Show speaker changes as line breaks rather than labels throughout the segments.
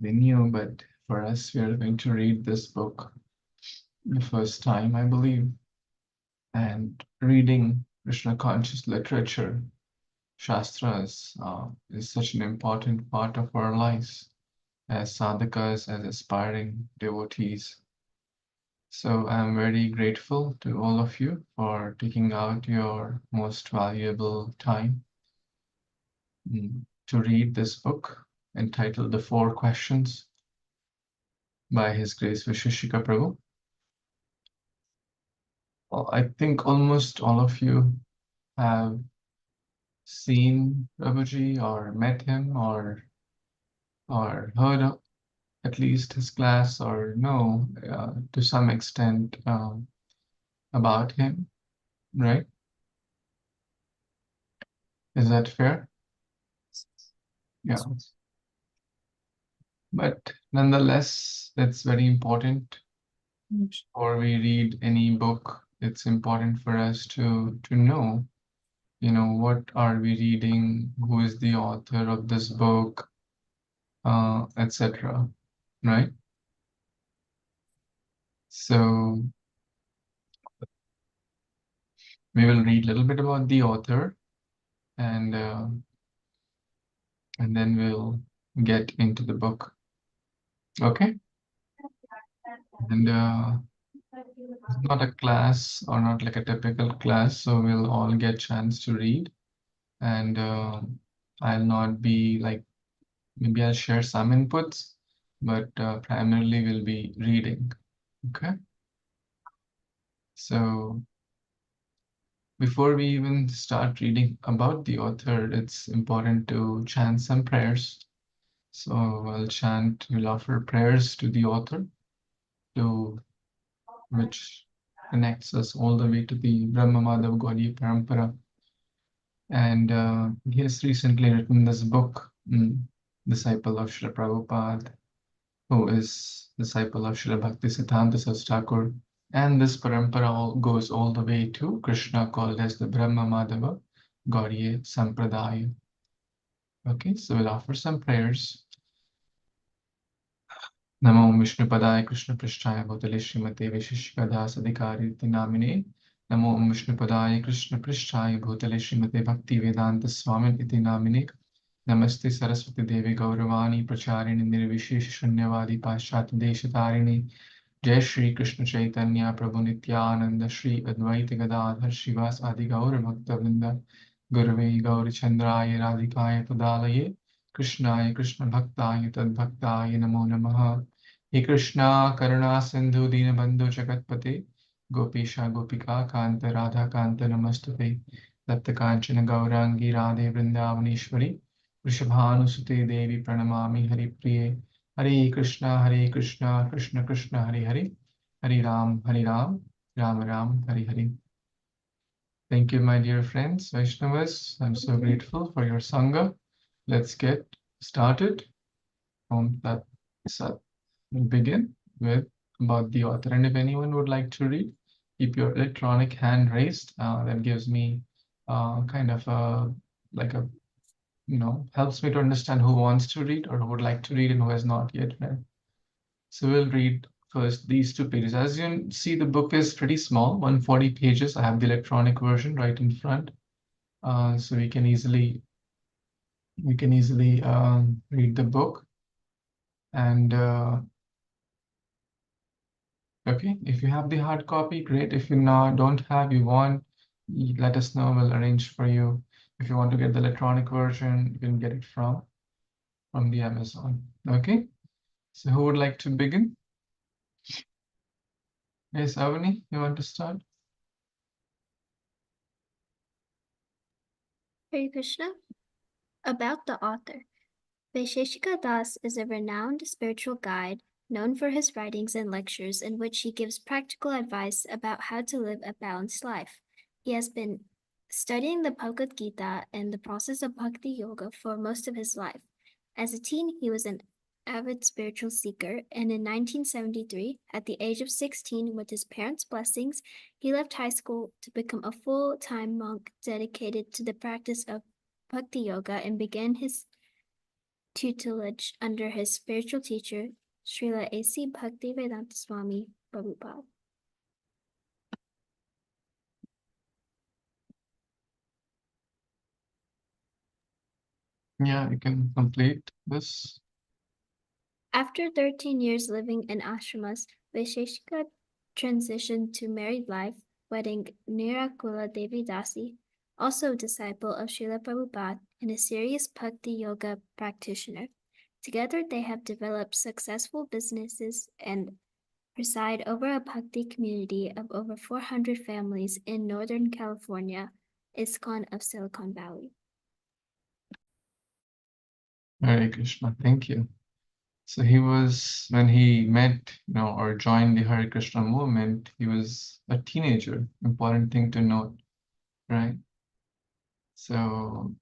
new, but for us, we are going to read this book the first time, I believe. And reading Krishna conscious literature, Shastras, is such an important part of our lives as sadhakas, as aspiring devotees. So I'm very grateful to all of you for taking out your most valuable time to read this book entitled The Four Questions by His Grace Vaisesika Prabhu. Well, I think almost all of you have seen Prabhuji or met him or heard of at least his class or know to some extent about him, right? Is that fair? Yeah. But nonetheless, it's very important before we read any book. It's important for us to know, what are we reading, who is the author of this book, etc. Right? So we will read a little bit about the author and then we'll get into the book. Okay? And it's not a class or not like a typical class, so we'll all get chance to read. And I'll not be like, maybe I'll share some inputs, but primarily we'll be reading. Okay? So before we even start reading about the author, it's important to chant some prayers. So we'll offer prayers to the author, which connects us all the way to the Brahma Madhav Gaudiya Parampara. And he has recently written this book, disciple of Srila Prabhupada, who is disciple of Srila Bhaktisiddhanta Saraswati Thakur. And this parampara goes all the way to Krishna, called as the Brahma Madhava Gaudiya Sampradaya. Okay, so we'll offer some prayers. Namo Vishnupadaya Krishna Prishtaya Bhutale Srimate Vaiseshika Adhikari Namine. Namo Vishnupadaya Krishna Prishtaya Bhutale Srimate Bhakti Vedanta Swamin Iti Namine. Namaste Saraswati Devi Gauravani Pracharini Nirvishesh Shunyavadi Paschat Deshatarini. Jai Shri Krishna Chaitanya Prabhu Nityananda Shri Advaita Gadadhar Shivas Adi Gaura Bhakta Vrinda Gurve Gauri Chandraya Radhikaya Tadalaye Krishnaya Krishna Bhaktaya Tad Bhaktaya Namo Namaha. He Krishna Karuna Sindhu Dinabandhu Jagatpate Gopisha Gopika Kanta Radha Kanta Namastute Tapta Kanchana Gaurangi Radhe Vrindavaneshwari Vrishabhanusute Devi Pranamami Hari Priye. Hare Krishna, Krishna Krishna, Hare Hare, Hare Ram, Ram Ram, Hare Hare. Thank you, my dear friends, Vaishnavas. I'm so grateful for your Sangha. Let's get started. Let's begin with about the author. And if anyone would like to read, keep your electronic hand raised. That gives me kind of like a helps me to understand who wants to read or who would like to read and who has not yet read. So we'll read first these two pages. As you see, the book is pretty small, 140 pages. I have the electronic version right in front. So we can easily read the book. And okay, if you have the hard copy, great. If you don't have, you want, let us know. We'll arrange for you. If you want to get the electronic version, you can get it from the Amazon. Okay. So who would like to begin? Yes, Avani, you want to start?
Hare Krishna. About the author. Vaisesika Das is a renowned spiritual guide known for his writings and lectures in which he gives practical advice about how to live a balanced life. He has been studying the Bhagavad Gita and the process of bhakti yoga for most of his life. As a teen, he was an avid spiritual seeker, and in 1973, at the age of 16, with his parents' blessings, he left high school to become a full-time monk dedicated to the practice of bhakti yoga and began his tutelage under his spiritual teacher, Srila A.C. Bhaktivedanta Swami Prabhupada.
Yeah, you can complete this.
After 13 years living in ashramas, Vaisesika transitioned to married life, wedding Nirakula Devi Dasi, also a disciple of Srila Prabhupada and a serious bhakti yoga practitioner. Together, they have developed successful businesses and preside over a bhakti community of over 400 families in Northern California, ISKCON of Silicon Valley.
Hare Krishna, thank you. So he was, when he met, or joined the Hare Krishna movement, he was a teenager. Important thing to note, right? So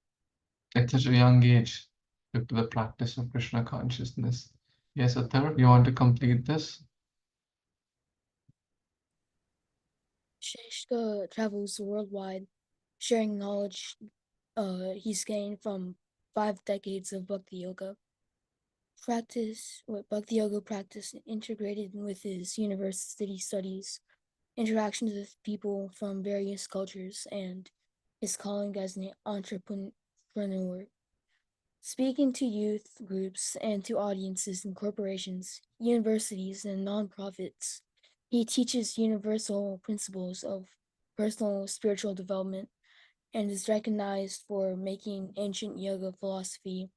at such a young age, took to the practice of Krishna consciousness. Yes, Athar, you want to complete this?
Vaisesika travels worldwide, sharing knowledge he's gained from 5 decades of Bhakti Yoga. Bhakti Yoga practice integrated with his university studies, interactions with people from various cultures, and his calling as an entrepreneur. Speaking to youth groups and to audiences in corporations, universities, and nonprofits, he teaches universal principles of personal spiritual development and is recognized for making ancient yoga philosophy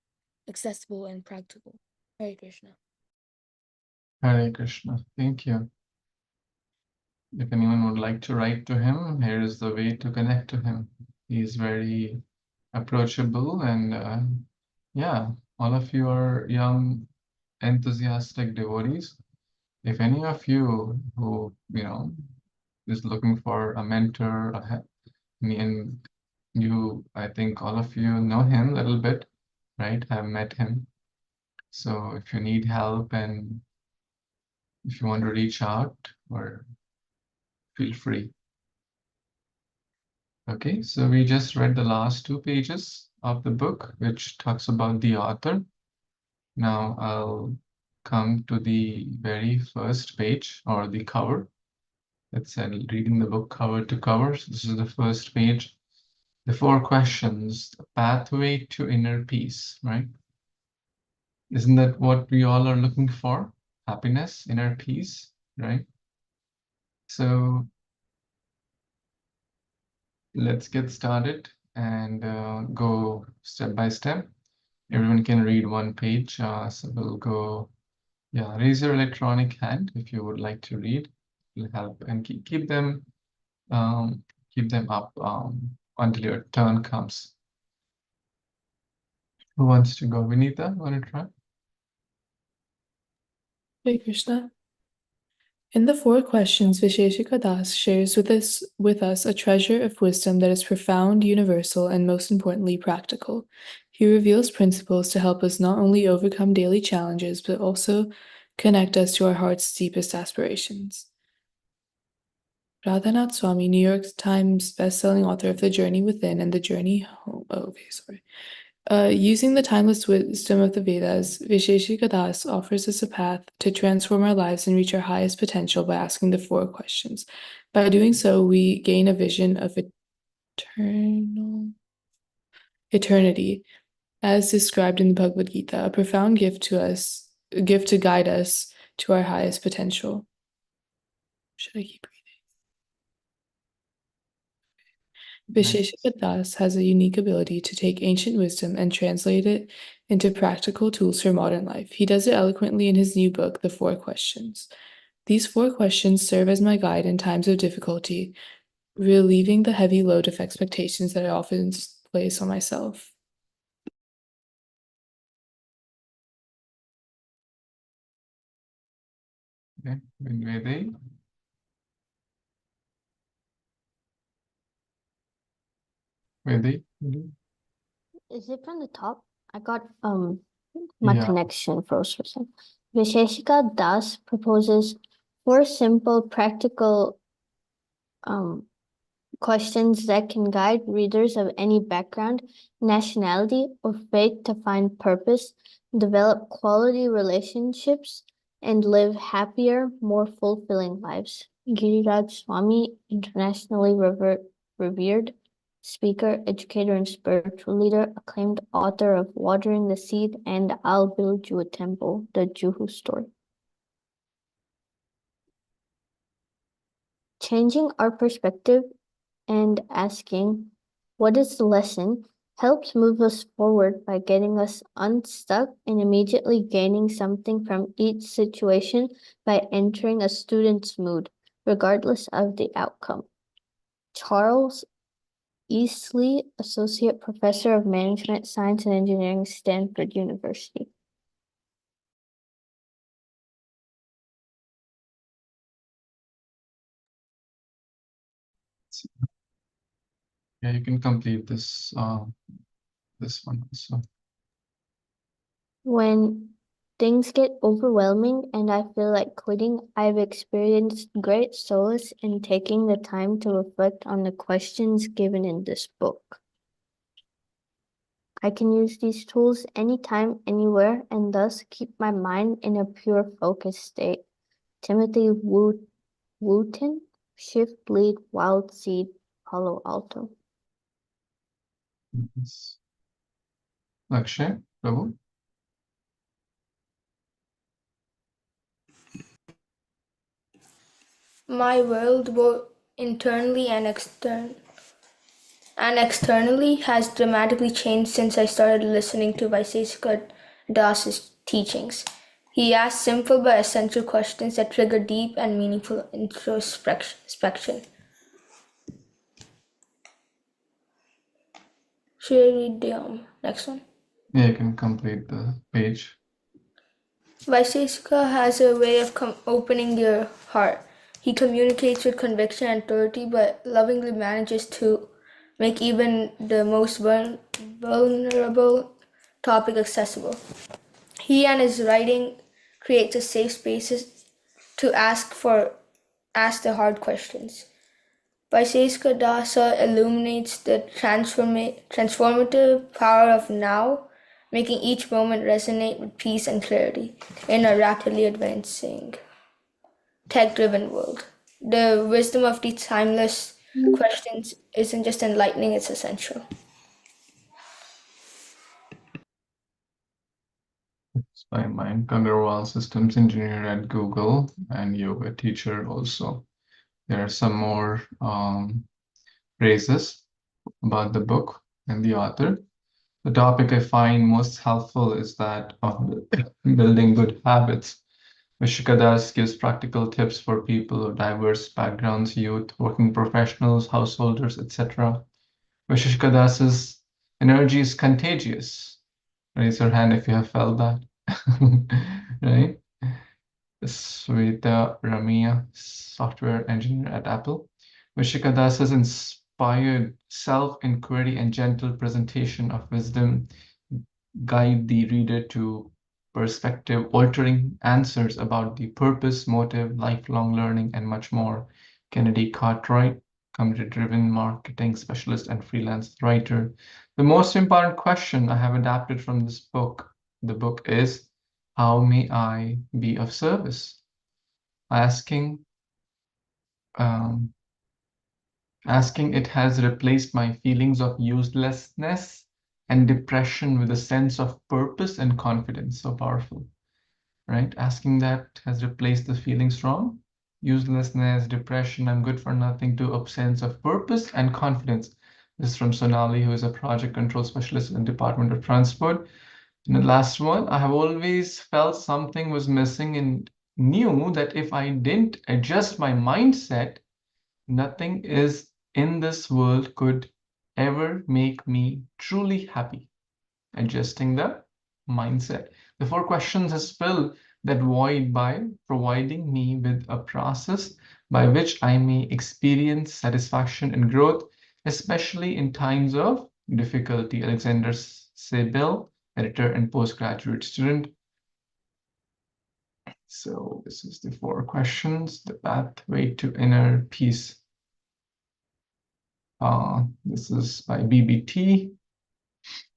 accessible and practical. Hare Krishna.
Hare Krishna, thank you. If anyone would like to write to him, here is the way to connect to him. He is very approachable, and yeah, all of you are young, enthusiastic devotees. If any of you who, is looking for a mentor, me and you, I think all of you know him a little bit, right? I've met him. So if you need help and if you want to reach out, or feel free. Okay, so we just read the last 2 pages of the book, which talks about the author. Now I'll come to the very first page, or the cover. Let's say reading the book cover to cover. So this is the first page. The 4 questions, the pathway to inner peace, right? Isn't that what we all are looking for? Happiness, inner peace, right? So let's get started and go step by step. Everyone can read one page. So we'll go, yeah, raise your electronic hand if you would like to read. It'll help, and keep them up until your turn comes. Who wants to go? Vinita, want to try?
Hare Krishna. In the 4 questions, Vaisesika Das shares with us a treasure of wisdom that is profound, universal, and most importantly, practical. He reveals principles to help us not only overcome daily challenges, but also connect us to our heart's deepest aspirations. Radhanath Swami, New York Times bestselling author of The Journey Within and The Journey Home. Using the timeless wisdom of the Vedas, Vaisesika Das offers us a path to transform our lives and reach our highest potential by asking the 4 questions. By doing so, we gain a vision of eternity, as described in the Bhagavad Gita, a profound gift to guide us to our highest potential. Should I keep reading? Vaisesika Das has a unique ability to take ancient wisdom and translate it into practical tools for modern life. He does it eloquently in his new book, The 4 Questions. These 4 questions serve as my guide in times of difficulty, relieving the heavy load of expectations that I often place on myself.
Okay, Vedi. Vedi.
Is it from the top? I got my connection froze for a second. Vaisesika Das proposes 4 simple, practical questions that can guide readers of any background, nationality, or faith to find purpose, develop quality relationships, and live happier, more fulfilling lives. Giriraj Swami, internationally revered speaker, educator, and spiritual leader, acclaimed author of Watering the Seed and I'll Build You a Temple, the Juhu story. Changing our perspective and asking, what is the lesson, helps move us forward by getting us unstuck and immediately gaining something from each situation by entering a student's mood, regardless of the outcome. Charles Easley, Associate Professor of Management, Science and Engineering, Stanford University.
Yeah, you can complete this this one also.
When things get overwhelming and I feel like quitting, I've experienced great solace in taking the time to reflect on the questions given in this book. I can use these tools anytime, anywhere, and thus keep my mind in a pure focused state. Timothy Wooten, Shift Lead Wild Seed, Palo Alto.
Yes. Akshay, Prabhu.
My world, both internally and externally, has dramatically changed since I started listening to Vaisesika Das's teachings. He asks simple but essential questions that trigger deep and meaningful introspection. Should I read the next one?
Yeah, you can complete the page.
Vaisesika has a way of opening your heart. He communicates with conviction and authority, but lovingly manages to make even the most vulnerable topic accessible. He and his writing creates a safe spaces to ask the hard questions. Vaisesika Dasa illuminates the transformative power of now, making each moment resonate with peace and clarity in a rapidly advancing, tech-driven world. The wisdom of these timeless questions isn't just enlightening, it's essential.
It's by Mayank Agarwal, systems engineer at Google and yoga teacher also. There are some more phrases about the book and the author. The topic I find most helpful is that of building good habits. Vaisesika Das gives practical tips for people of diverse backgrounds, youth, working professionals, householders, etc. Vaisesika Das's energy is contagious. Raise your hand if you have felt that. Right? Sweta Ramia, software engineer at Apple. Vaisesika Das's inspired self-inquiry and gentle presentation of wisdom guide the reader to perspective-altering answers about the purpose, motive, lifelong learning, and much more. Kennedy Cartwright, community-driven marketing specialist and freelance writer. The most important question I have adapted from this book, the book is, how may I be of service? Asking it has replaced my feelings of uselessness and depression with a sense of purpose and confidence. So powerful, right? Asking that has replaced the feelings from uselessness, depression, I'm good for nothing, to a sense of purpose and confidence. This is from Sonali, who is a project control specialist in the Department of Transport. And the last one, I have always felt something was missing and knew that if I didn't adjust my mindset, nothing is in this world could ever make me truly happy. Adjusting the mindset. The 4 questions has filled that void by providing me with a process by which I may experience satisfaction and growth, especially in times of difficulty. Alexander Sebel, editor and postgraduate student. So this is the 4 questions, the pathway to inner peace. This is by BBT.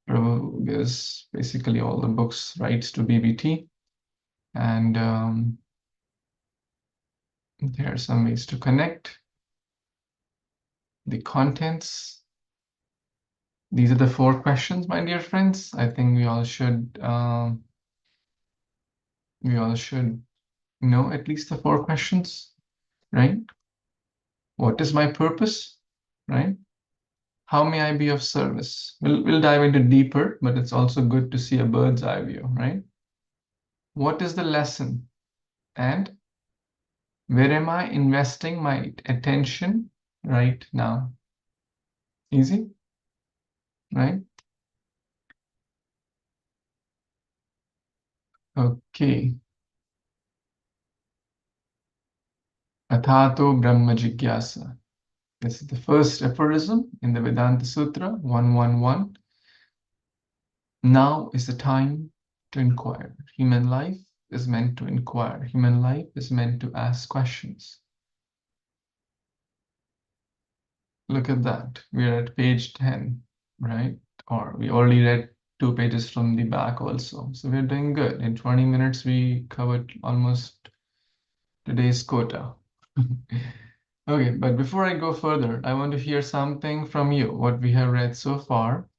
Prabhu gives basically all the books rights to BBT, and there are some ways to connect the contents. These are the 4 questions, my dear friends. I think we all should know at least the 4 questions, right? What is my purpose, right? How may I be of service? We'll dive into deeper, but it's also good to see a bird's eye view, right? What is the lesson? And where am I investing my attention right now? Easy, right? Okay. Athato Brahma Jigyasa. This is the first aphorism in the Vedanta Sutra 111. Now is the time to inquire. Human life is meant to inquire. Human life is meant to ask questions. Look at that. We're at page 10, right? Or we already read 2 pages from the back also. So we're doing good. In 20 minutes, we covered almost today's quota. Okay, but before I go further, I want to hear something from you, what we have read so far.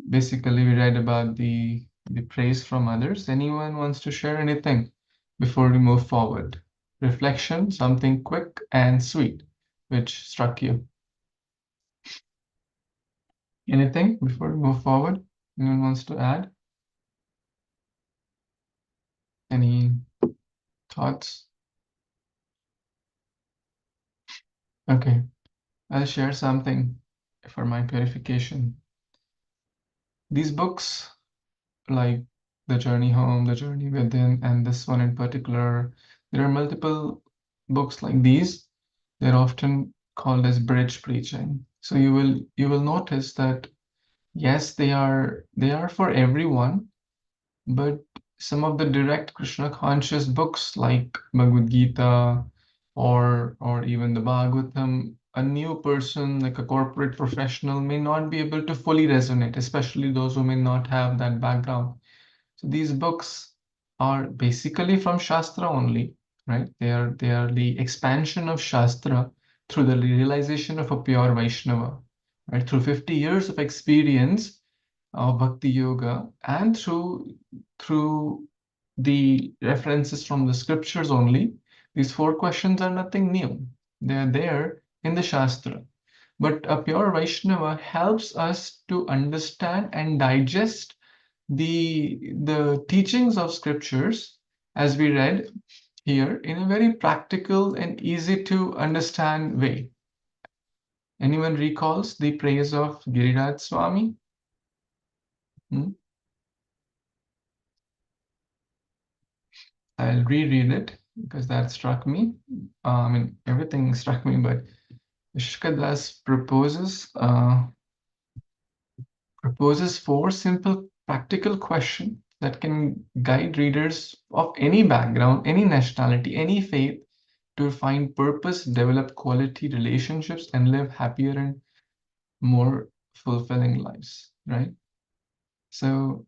Basically, we read about the praise from others. Anyone wants to share anything before we move forward? Reflection, something quick and sweet, which struck you. Anything before we move forward? Anyone wants to add? Any thoughts? Okay, I'll share something for my purification. These books, like The Journey Home, The Journey Within, and this one in particular, there are multiple books like these. They're often called as bridge preaching. So you will notice that yes, they are for everyone, but some of the direct Krishna conscious books like Bhagavad Gita or even the Bhagavatam, a new person like a corporate professional may not be able to fully resonate, especially those who may not have that background. So these books are basically from Shastra only, right? They are the expansion of Shastra through the realization of a pure Vaishnava, right? Through 50 years of experience of Bhakti Yoga and through the references from the scriptures only, these 4 questions are nothing new. They're there in the Shastra. But a pure Vaishnava helps us to understand and digest the teachings of scriptures as we read here in a very practical and easy to understand way. Anyone recalls the praise of Giriraj Swami? I'll reread it because that struck me. I mean, everything struck me, but Vaisesika Das proposes 4 simple practical questions that can guide readers of any background, any nationality, any faith to find purpose, develop quality relationships, and live happier and more fulfilling lives, right? So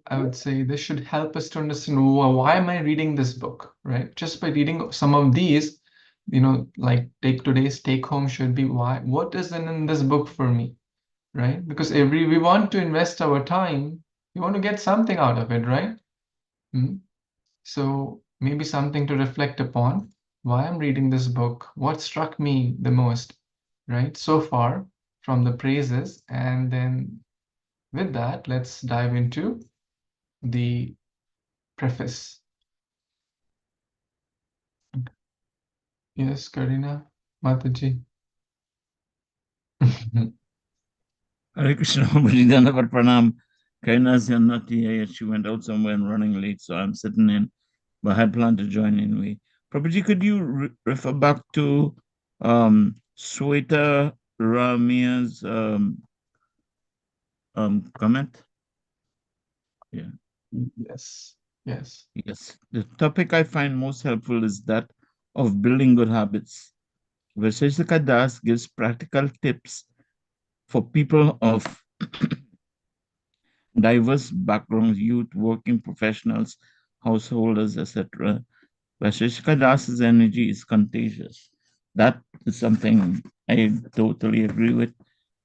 I would say this should help us to understand why am I reading this book, right? Just by reading some of these, like take today's take home should be what is in this book for me, right? Because we want to invest our time, we want to get something out of it, right? So maybe something to reflect upon, why I'm reading this book, what struck me the most, right? So far from the praises, and then with that, let's dive into the preface. Yes, Karina, Mataji.
Hare Krishna, Bhajidana Pranam. Karina's not here yet. She went out somewhere and running late, so I'm sitting in. But I plan to join in. Prabhuji, could you refer back to Sweta Ramia's comment? Yeah.
Yes, yes.
Yes. The topic I find most helpful is that of building good habits. Vaisesika Das gives practical tips for people of diverse backgrounds, youth, working professionals, householders, etc. Vaisesika Das's energy is contagious. That is something I totally agree with.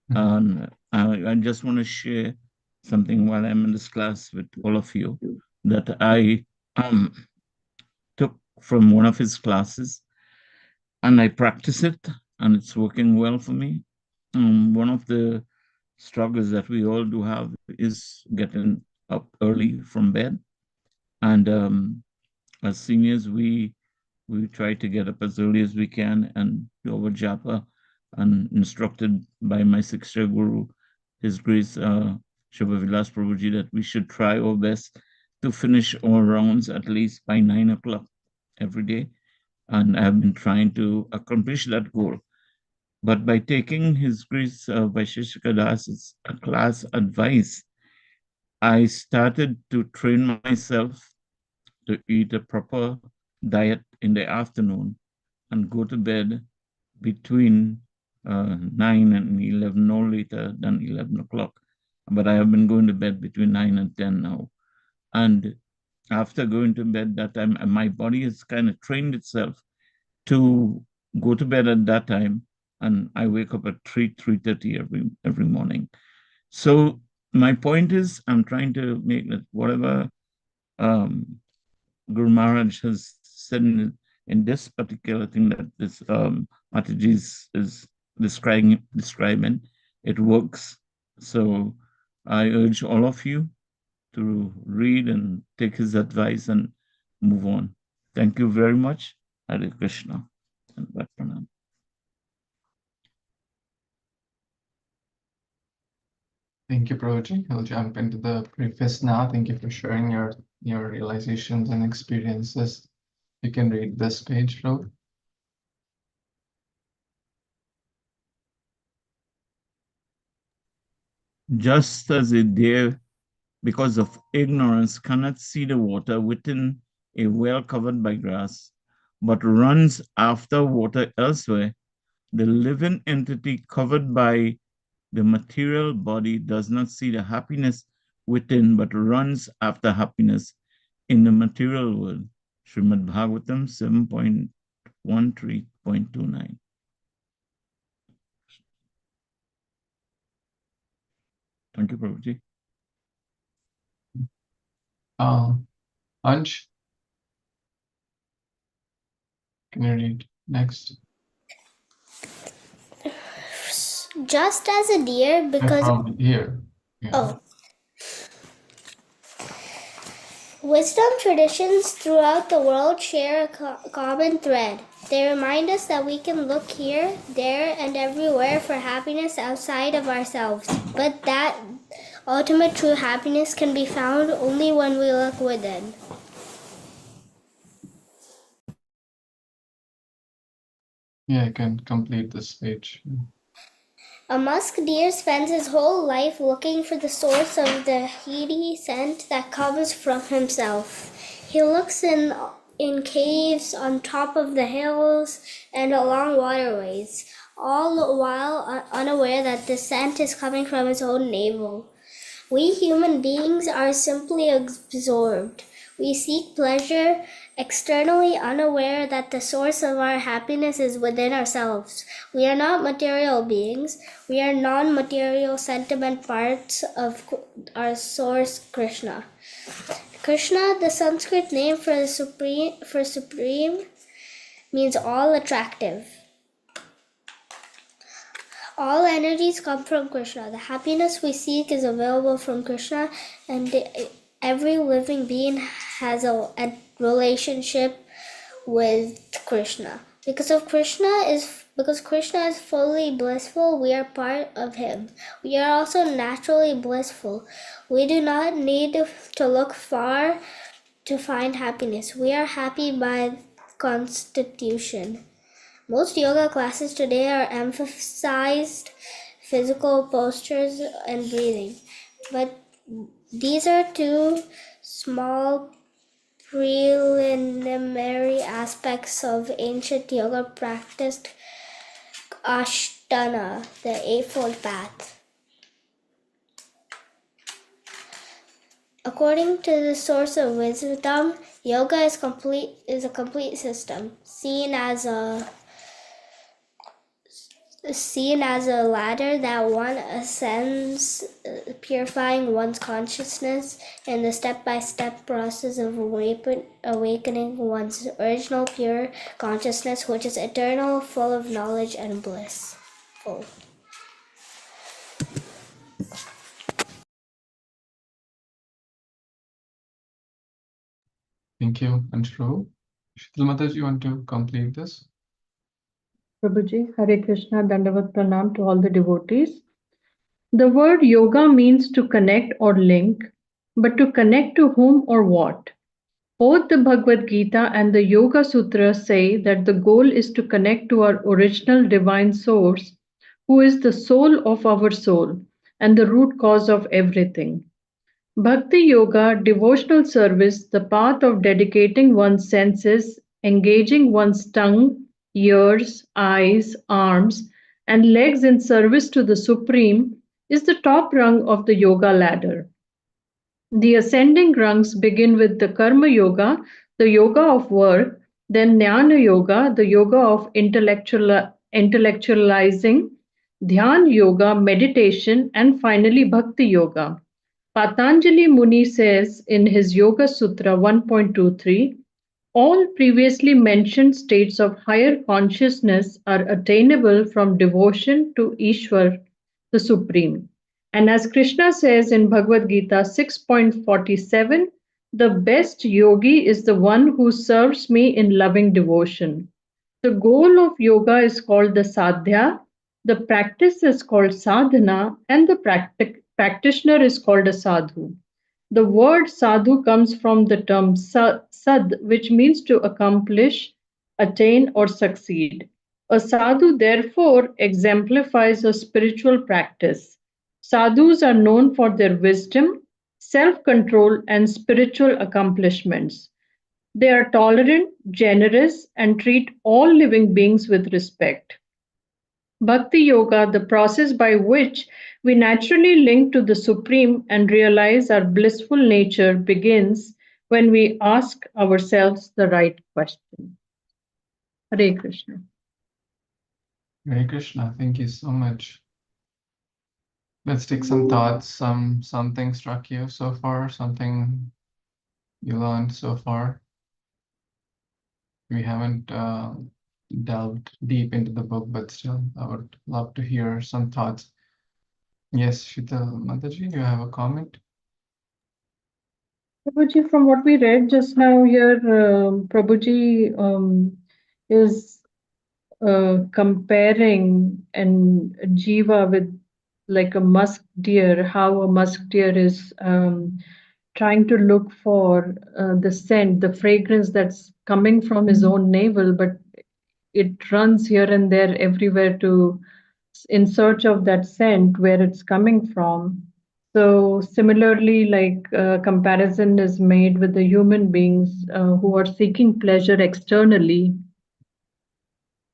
And I just want to share something while I'm in this class with all of you that I took from one of his classes, and I practice it, and it's working well for me. One of the struggles that we all do have is getting up early from bed, and as seniors, we try to get up as early as we can and do our japa, and instructed by my 6th-year guru, His Grace Shubha Vilas Prabhuji, that we should try our best to finish our rounds at least by 9 o'clock every day. And I have been trying to accomplish that goal. But by taking His Grace Vaisesika Das's class advice, I started to train myself to eat a proper diet in the afternoon and go to bed between 9 and 11, no later than 11 o'clock. But I have been going to bed between 9 and 10 now. And after going to bed that time, my body has kind of trained itself to go to bed at that time. And I wake up at 3:30 every morning. So my point is, I'm trying to make that whatever Guru Maharaj has said in this particular thing that this Mataji is describing, it works. So I urge all of you to read and take his advice and move on. Thank you very much. Hare Krishna. And Pranam.
Thank you, Prabhuji. I'll jump into the preface now. Thank you for sharing your realizations and experiences. You can read this page, Prabhu.
Just as a deer, because of ignorance, cannot see the water within a well covered by grass, but runs after water elsewhere, the living entity covered by the material body does not see the happiness within, but runs after happiness in the material world. Srimad Bhagavatam 7.13.29. Thank you, Prabhuji.
Ansh, can you read next?
Just as a deer, because
From here. Yeah.
oh, wisdom traditions throughout the world share a common thread. They remind us that we can look here, there, and everywhere for happiness outside of ourselves, but that ultimate true happiness can be found only when we look within.
Yeah, I can complete this page.
A musk deer spends his whole life looking for the source of the heady scent that comes from himself. He looks in caves, on top of the hills, and along waterways, all the while unaware that the scent is coming from his own navel. We human beings are simply absorbed. We seek pleasure externally, unaware that the source of our happiness is within ourselves. We are not material beings. We are non-material sentiment parts of our source, Krishna. Krishna, the Sanskrit name for supreme, means all attractive. All energies come from Krishna. The happiness we seek is available from Krishna, and every living being has a relationship with Krishna. Because Krishna is fully blissful, we are part of him. We are also naturally blissful. We do not need to look far to find happiness. We are happy by constitution. Most yoga classes today are emphasized physical postures and breathing, but these are two small preliminary aspects of ancient yoga practiced Ashtana, the Eightfold Path.
According to the source of wisdom, yoga is a complete system, seen as a ladder that one ascends, purifying one's consciousness in the step-by-step process of awakening one's original pure consciousness, which is eternal, full of knowledge and blissful.
Thank you, Anshru. Shitala Mataji, you want to complete this?
Prabhuji, Hare Krishna, Dandavat Pranam to all the devotees. The word yoga means to connect or link, but to connect to whom or what? Both the Bhagavad Gita and the Yoga Sutras say that the goal is to connect to our original divine source, who is the soul of our soul and the root cause of everything. Bhakti Yoga, devotional service, the path of dedicating one's senses, engaging one's tongue, ears, eyes, arms, and legs in service to the Supreme, is the top rung of the yoga ladder. The ascending rungs begin with the Karma Yoga, the yoga of work, then Jnana Yoga, the yoga of intellectualizing, Dhyan Yoga, meditation, and finally Bhakti Yoga. Patanjali Muni says in his Yoga Sutra 1.23, all previously mentioned states of higher consciousness are attainable from devotion to Ishwar, the Supreme. And as Krishna says in Bhagavad Gita 6.47, the best yogi is the one who serves me in loving devotion. The goal of yoga is called the sadhya, the practice is called sadhana, and the practitioner is called a sadhu. The word sadhu comes from the term sad, which means to accomplish, attain, or succeed. A sadhu, therefore, exemplifies a spiritual practice. Sadhus are known for their wisdom, self control, and spiritual accomplishments. They are tolerant, generous, and treat all living beings with respect. Bhakti Yoga, the process by which we naturally link to the Supreme and realize our blissful nature, begins when we ask ourselves the right question. Hare Krishna.
Hare Krishna, thank you so much. Let's take some thoughts. Something struck you so far, something you learned so far. We haven't delved deep into the book, but still, I would love to hear some thoughts. Yes, Shitala Mataji, you have a comment?
Prabhuji, from what we read just now here, Prabhuji is comparing an jiva with like a musk deer, how a musk deer is trying to look for the scent, the fragrance that's coming from his own navel, but it runs here and there everywhere to in search of that scent where it's coming from. So similarly, like comparison is made with the human beings who are seeking pleasure externally,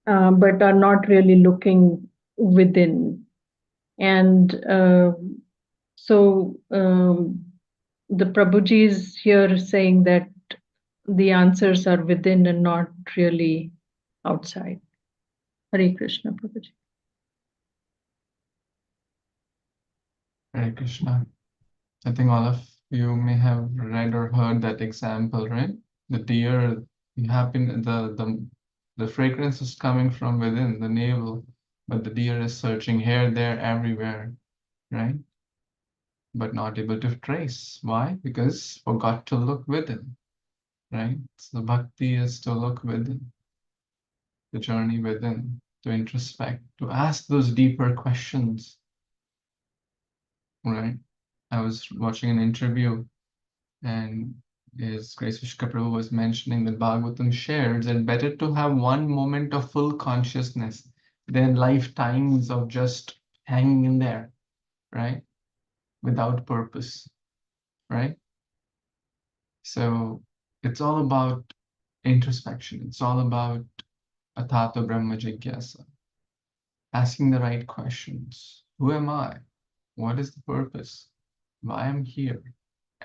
but are not really looking within. And the Prabhuji is here saying that the answers are within and not really outside. Hare Krishna, Prabhuji.
Hare Krishna. I think all of you may have read or heard that example, right? The deer, the fragrance is coming from within the navel, but the deer is searching here, there, everywhere, right? But not able to trace. Why? Because forgot to look within, right? So bhakti is to look within, the journey within, to introspect, to ask those deeper questions, right? I was watching an interview, and His Grace Vishka Prabhu was mentioning that Bhagavatam shares that better to have one moment of full consciousness than lifetimes of just hanging in there, right? Without purpose, right? So it's all about introspection. It's all about Athato Brahma Jigyasa, asking the right questions. Who am I? What is the purpose? Why am I here?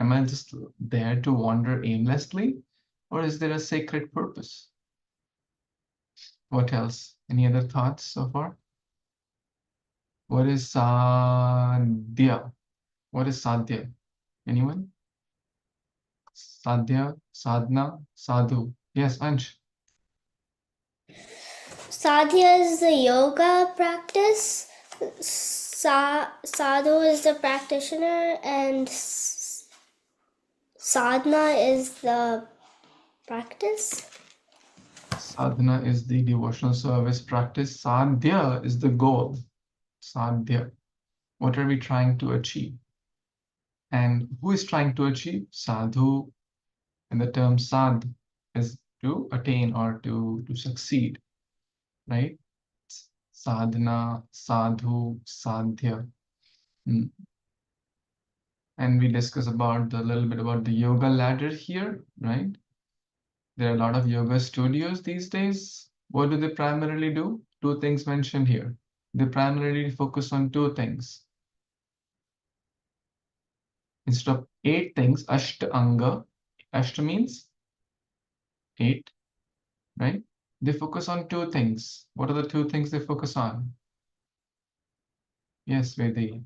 Am I just there to wander aimlessly, or is there a sacred purpose? What else? Any other thoughts so far? What is sadhya? What is sadhya? Anyone? Sadhya, sadhana, sadhu. Yes, Ansh.
Sadhya is the yoga practice. Sadhu is the practitioner, and sadhana is the practice.
Sadhana is the devotional service practice. Sadhya is the goal. Sadhya. What are we trying to achieve? And who is trying to achieve? Sadhu. And the term sadh is to attain or to succeed, right? Sadhana, sadhu, sadhya. And we discuss about a little bit about the yoga ladder here, right? There are a lot of yoga studios these days. What do they primarily do? Two things mentioned here. They primarily focus on two things. Instead of 8 things, Ashtanga. Ashta means 8, right? They focus on 2 things. What are the 2 things they focus on? Yes, Vedi.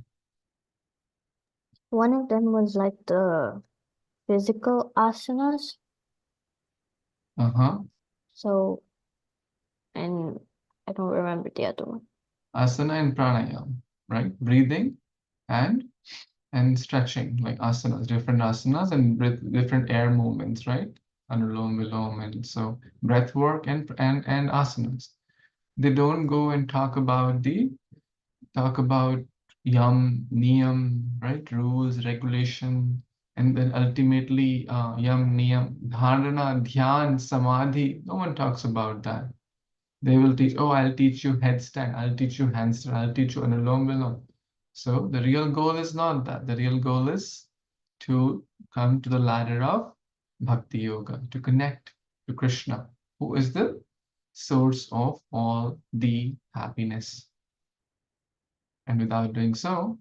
One of them was like the physical asanas.
Uh-huh.
So, and I don't remember the other one.
Asana and pranayama, right? Breathing and stretching, like asanas, different asanas and different air movements, right? Anulom, vilom, and so breath work and asanas. They don't go and talk about yam, niyam, right? Rules, regulation, and then ultimately yam, niyam, dharana, dhyan, samadhi. No one talks about that. They will teach, oh, I'll teach you headstand, I'll teach you handstand, I'll teach you anulom vilom. So the real goal is not that. The real goal is to come to the ladder of bhakti yoga, to connect to Krishna, who is the source of all the happiness. And without doing so,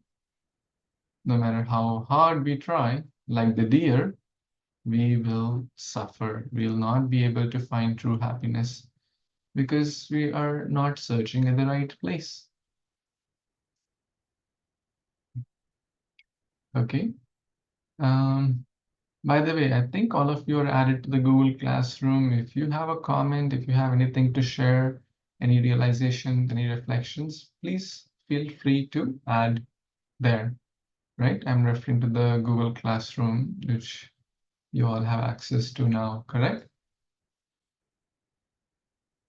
no matter how hard we try, like the deer, we will suffer. We will not be able to find true happiness because we are not searching at the right place. Okay. By the way, I think all of you are added to the Google Classroom. If you have a comment, if you have anything to share, any realizations, any reflections, please feel free to add there, right? I'm referring to the Google Classroom, which you all have access to now, correct?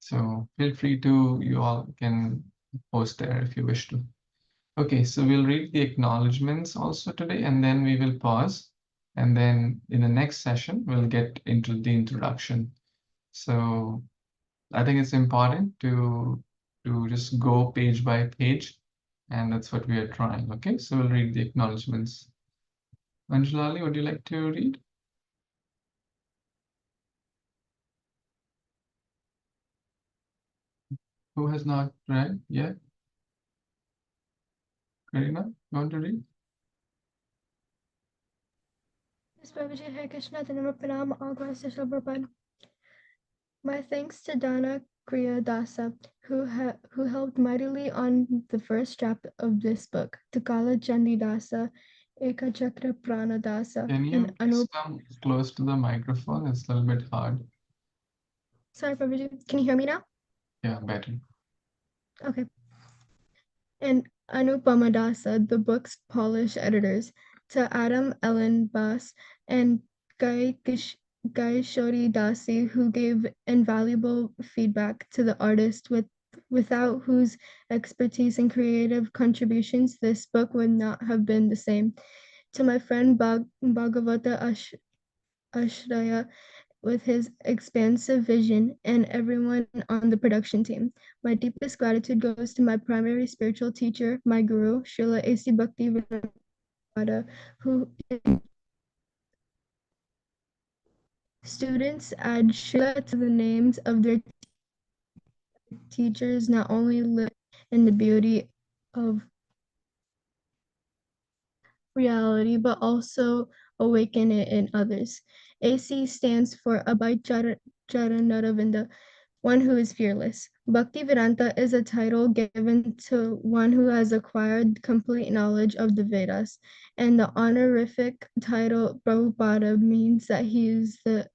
So feel free to, you all can post there if you wish to. Okay, so we'll read the acknowledgements also today, and then we will pause. And then in the next session, we'll get into the introduction. So I think it's important to just go page by page, and that's what we are trying. Okay, so we'll read the acknowledgements. Anjalali, would you like to read? Who has not read yet? Karina, you want to read?
Yes, Prabhuji, Hare Krishna, Dhanava Pranam, all glories to Srila Prabhupada. My thanks to Dana Kriya Dasa, who helped mightily on the first chapter of this book, to Kala Chandi Dasa, Ekachakra Prana Dasa,
Can you
and
please come close to the microphone? It's a little bit hard.
Sorry, Prabhuji, can you hear me now?
Yeah, better.
Okay. And Anupama Dasa, the book's Polish editors, to Adam Ellen Bass and Guy Shori Dasi, who gave invaluable feedback to the artist without whose expertise and creative contributions this book would not have been the same. To my friend Bhagavata Ashraya, with his expansive vision, and everyone on the production team. My deepest gratitude goes to my primary spiritual teacher, my guru, Srila A.C. Bhakti Vinod, who students add Srila to the names of their teachers, not only live in the beauty of reality, but also awaken it in others. AC stands for Abhijnanaravinda, one who is fearless. Bhaktivedanta is a title given to one who has acquired complete knowledge of the Vedas, and the honorific title Prabhupada means that he is a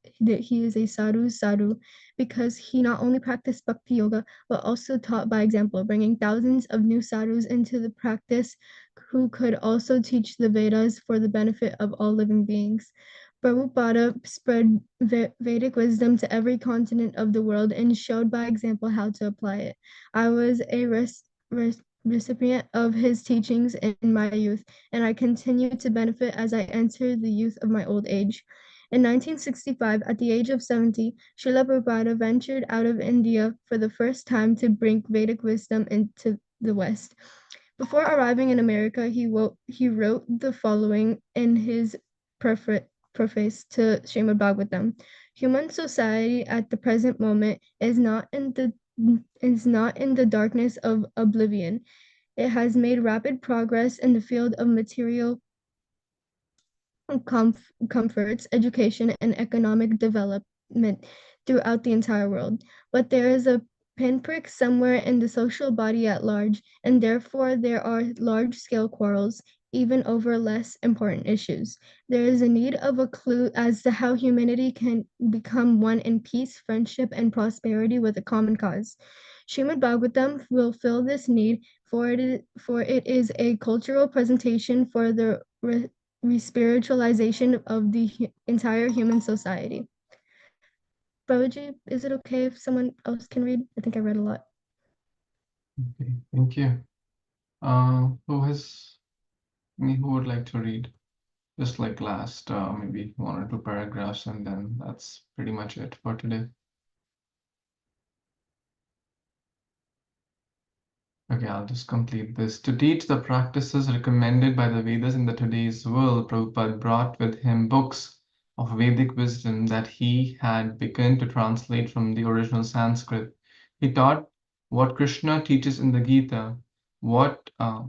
sadhu because he not only practiced bhakti yoga but also taught by example, bringing thousands of new sadhus into the practice who could also teach the Vedas for the benefit of all living beings. Prabhupada spread Vedic wisdom to every continent of the world and showed by example how to apply it. I was a recipient of his teachings in my youth, and I continue to benefit as I enter the youth of my old age. In 1965, at the age of 70, Srila Prabhupada ventured out of India for the first time to bring Vedic wisdom into the West. Before arriving in America, he wrote the following in his preface to Srimad Bhagavatam. Human society at the present moment is not in the darkness of oblivion. It has made rapid progress in the field of material comforts, education, and economic development throughout the entire world. But there is a pinprick somewhere in the social body at large, and therefore there are large-scale quarrels, even over less important issues. There is a need of a clue as to how humanity can become one in peace, friendship, and prosperity with a common cause. Srimad Bhagavatam will fill this need, for it is a cultural presentation for the re-spiritualization of the entire human society. Prabhuji, is it okay if someone else can read? I think I read a lot.
Okay, thank you. Who would like to read? Just like last, maybe 1 or 2 paragraphs, and then that's pretty much it for today. Okay, I'll just complete this. To teach the practices recommended by the Vedas in today's world, Prabhupada brought with him books of Vedic wisdom that he had begun to translate from the original Sanskrit. He taught what Krishna teaches in the Gita,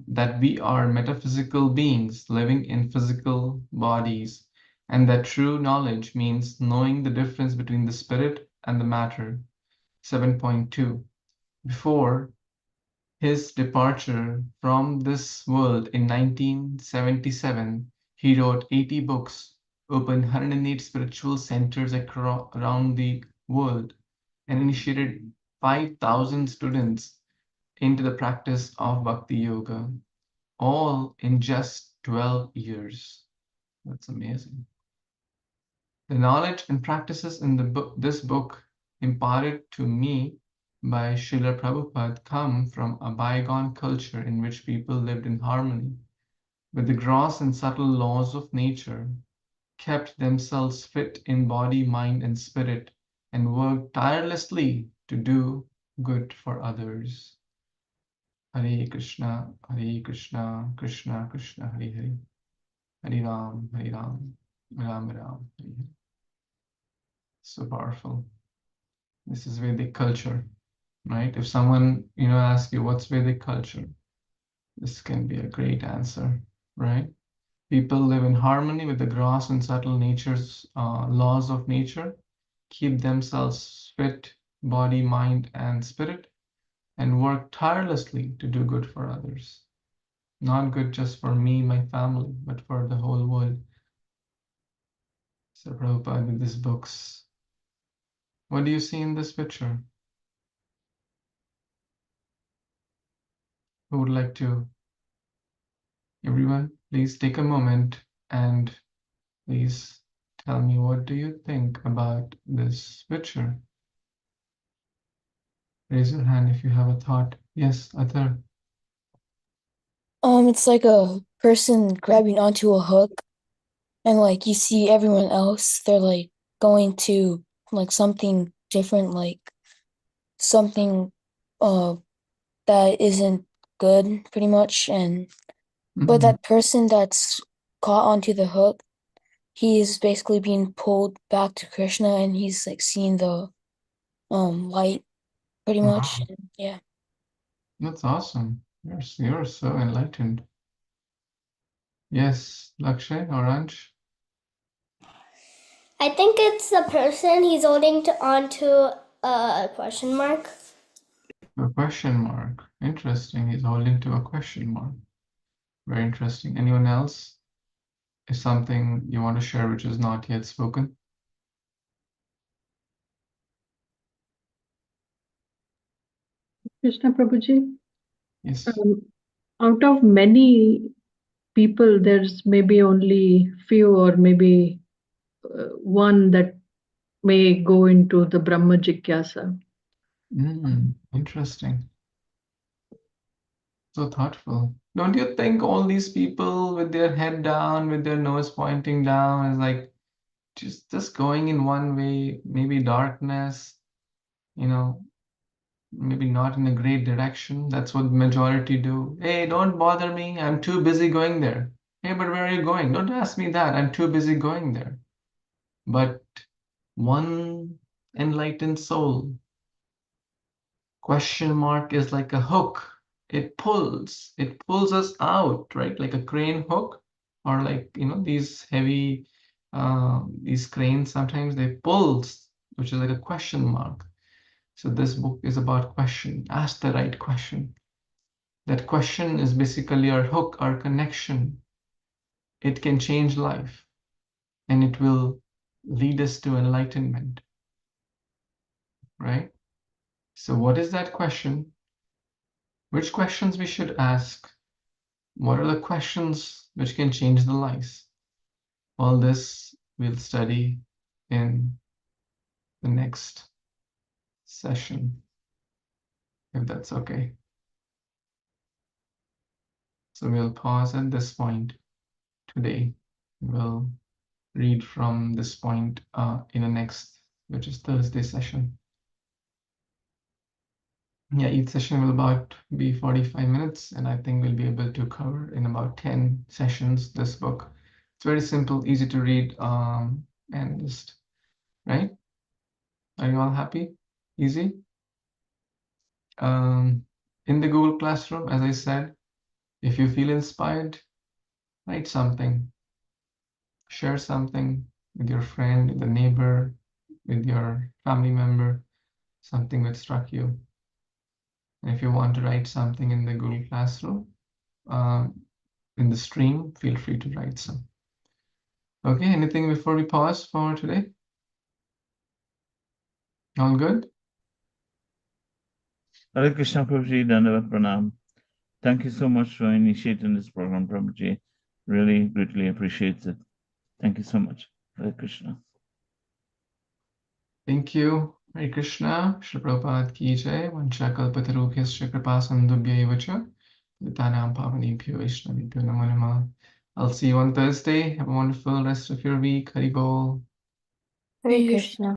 that we are metaphysical beings living in physical bodies, and that true knowledge means knowing the difference between the spirit and the matter. 7.2. Before his departure from this world in 1977, he wrote 80 books, opened 108 spiritual centers around the world, and initiated 5,000 students into the practice of Bhakti Yoga, all in just 12 years. That's amazing. The knowledge and practices in this book imparted to me by Srila Prabhupada come from a bygone culture in which people lived in harmony with the gross and subtle laws of nature, kept themselves fit in body, mind, and spirit, and worked tirelessly to do good for others. Hare Krishna, Krishna Krishna, Hare Hare, Hare Ram, Ram Ram, Hare Hare. So powerful. This is Vedic culture, right? If someone, asks you what's Vedic culture, this can be a great answer, right? People live in harmony with the gross and subtle laws of nature, keep themselves fit, body, mind, and spirit, and work tirelessly to do good for others. Not good just for me, my family, but for the whole world. So Prabhupada with his books. What do you see in this picture? Who would like to? Everyone, please take a moment and please tell me, what do you think about this picture? Raise your hand if you have a thought. Yes, Athar.
It's like a person grabbing onto a hook, and like you see everyone else, they're like going to like something different, like something that isn't good, pretty much. And but that person that's caught onto the hook, he is basically being pulled back to Krishna, and he's like seeing the light, pretty much.
Wow.
And, yeah.
That's awesome. You're so enlightened. Yes, Lakshay, Orange.
I think it's the person he's holding on to a question mark.
A question mark. Interesting. He's holding to a question mark. Very interesting. Anyone else? Is something you want to share which is not yet spoken?
Krishna Prabhuji,
Yes.
out of many people, there's maybe only few or maybe one that may go into the Brahma Jigyasa.
Interesting. So thoughtful. Don't you think all these people with their head down, with their nose pointing down, is like just going in one way, maybe darkness, maybe not in a great direction. That's what the majority do. Hey, don't bother me. I'm too busy going there. Hey, but where are you going? Don't ask me that. I'm too busy going there. But one enlightened soul, question mark is like a hook. It pulls us out, right? Like a crane hook, or like, these heavy, these cranes, sometimes they pulls, which is like a question mark. So this book is about question. Ask the right question. That question is basically our hook, our connection. It can change life, and it will lead us to enlightenment, right? So what is that question? Which questions we should ask? What are the questions which can change the lives? All this we'll study in the next session, if that's okay. So we'll pause at this point today. We'll read from this point in the next, which is Thursday session. Yeah, each session will about be 45 minutes, and I think we'll be able to cover in about 10 sessions this book. It's very simple, easy to read, and just, right? Are you all happy? Easy? In the Google Classroom, as I said, if you feel inspired, write something. Share something with your friend, with a neighbor, with your family member, something that struck you. And if you want to write something in the Google Classroom, in the stream, feel free to write some. Okay, anything before we pause for today? All good?
Hare Krishna Prabhuji, Dandavat Pranam. Thank you so much for initiating this program, Prabhuji. Really greatly appreciate it. Thank you so much. Hare Krishna.
Thank you. Hare Krishna. Shri Prabhupada ki jai. Vancha kalpatarubhyascha kripa sindhubhyaiva cha. Nitanam pavanebhyo vaishnavibhyo namo namah. I'll see you on Thursday. Have a wonderful rest of your week. Hari Bol.
Hare Krishna.